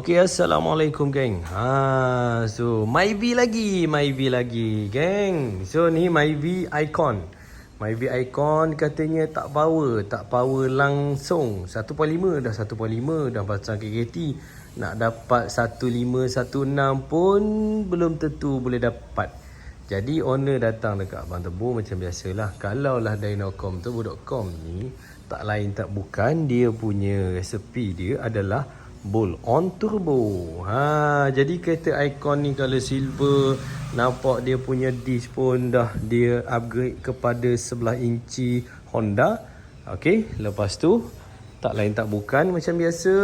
Okey, Assalamualaikum geng. So Myvi lagi geng. So ni Myvi Icon. Myvi Icon katanya tak power langsung. 1.5 dah pasang KKT. Nak dapat 1516 pun belum tentu boleh dapat. Jadi owner datang dekat Abang Tebu macam biasalah. Kalaulah Dynocom.com ni tak lain tak bukan, dia punya resepi dia adalah bolt-on turbo. Jadi kereta Icon ni kalau silver, nampak dia punya disc pun dah dia upgrade kepada 11 inci Honda. Okey, lepas tu tak lain tak bukan macam biasa,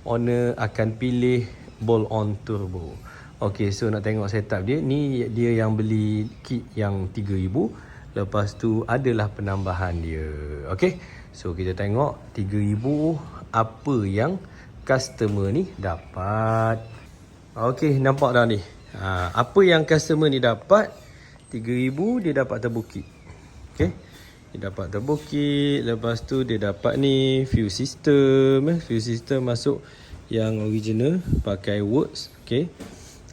owner akan pilih bolt-on turbo. Okey, so nak tengok setup dia. Ni dia yang beli kit yang 3000. Lepas tu adalah penambahan dia. Okey, so kita tengok 3000 apa yang customer ni dapat. Okey, nampak dah ni. Apa yang customer ni dapat? 3000 dia dapat turbo kit. Okey. Dia dapat turbo kit, lepas tu dia dapat ni fuse system, fuse system masuk yang original pakai Works. Okey.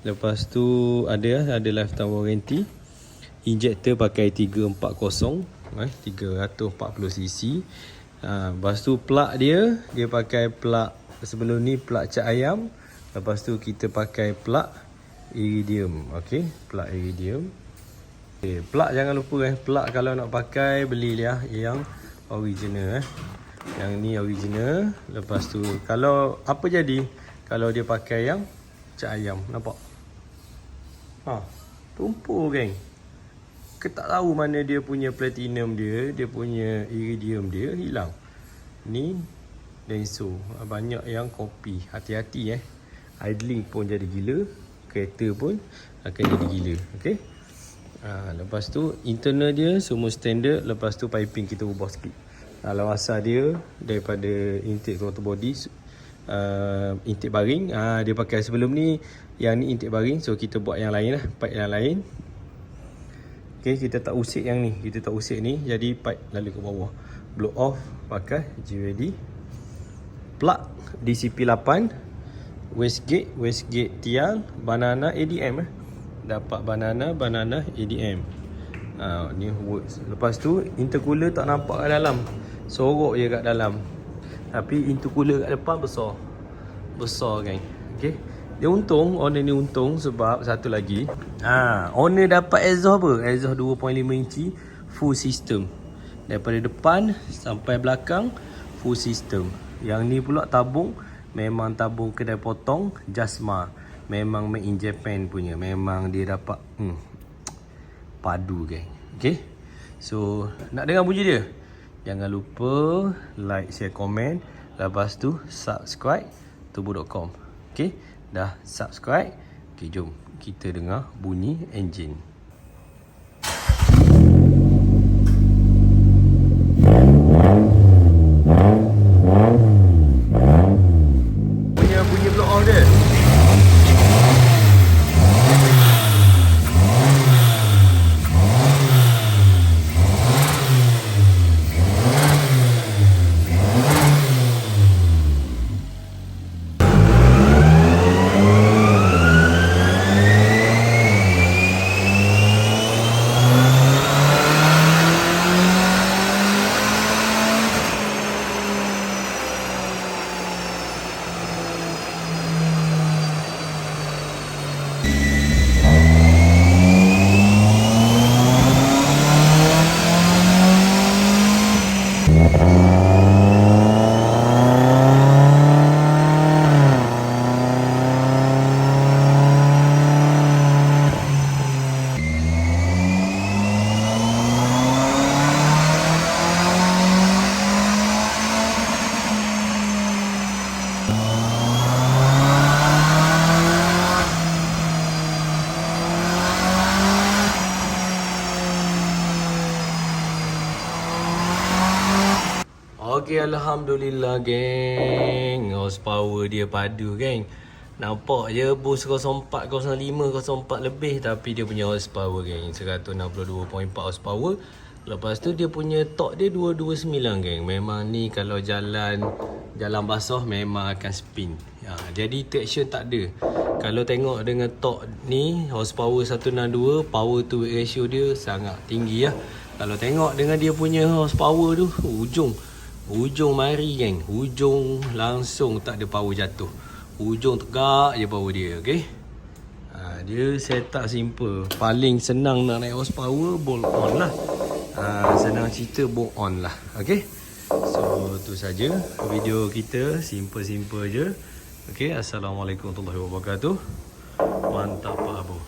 Lepas tu ada lifetime warranty. Injector pakai 340, 340cc. Lepas tu plug dia pakai plug. Sebelum ni plug cat ayam. Lepas tu kita pakai plug iridium. Okey, plug iridium. Okay, plug jangan lupa plug kalau nak pakai belilah yang original Yang ni original. Lepas tu kalau apa jadi kalau dia pakai yang cat ayam, nampak? Tumpul geng. Kita tak tahu mana dia punya platinum dia punya iridium dia hilang. Ni Denso, banyak yang kopi. Hati-hati idling pun jadi gila, kereta pun akan jadi gila. Okey. Lepas tu internal dia semua standard. Lepas tu piping kita ubah sikit. Kalau asal dia daripada intake throttle body, intake baring, dia pakai sebelum ni yang ni intake baring, so kita buat yang lain pipe yang lain. Okey, kita tak usik yang ni, jadi pipe lalu ke bawah. Blow off pakai GWD. Plug DCP8, wastegate tiang, banana ADM dapat banana ADM. Ni Works. Lepas tu intercooler tak nampak kat dalam, sorok je kat dalam, tapi intercooler kat depan besar geng. Okey, dia untung, owner ni untung sebab satu lagi, owner dapat exhaust apa? Exhaust 2.5 inci full system, daripada depan sampai belakang full system. Yang ni pula tabung, memang tabung kedai potong Jasma, memang made in Japan punya. Memang dia dapat padu geng. Okay, so nak dengar bunyi dia? Jangan lupa like, share, komen. Lepas tu subscribe turbo.com. Okay, dah subscribe. Okay, jom kita dengar bunyi enjin. Bunyi blow off dia. Okey, Alhamdulillah geng. Horsepower dia padu geng. Nampak je boost 04, 05, 04 lebih, tapi dia punya horsepower geng 162.4 horsepower. Lepas tu dia punya torque dia 229 geng. Memang ni kalau jalan basah memang akan spin. Jadi traction tak ada. Kalau tengok dengan torque ni, horsepower 162, power to weight ratio dia sangat tinggi lah. Kalau tengok dengan dia punya horsepower tu, Ujung mari geng. Ujung langsung tak ada power jatuh. Ujung tegak je power dia, okay. Dia setup simple. Paling senang nak naik horsepower, bolt on lah. Senang cerita, bolt on lah, okay. So tu saja video kita, simple-simple je. Okay, Assalamualaikum warahmatullahi wabarakatuh. Mantap Pak Abu.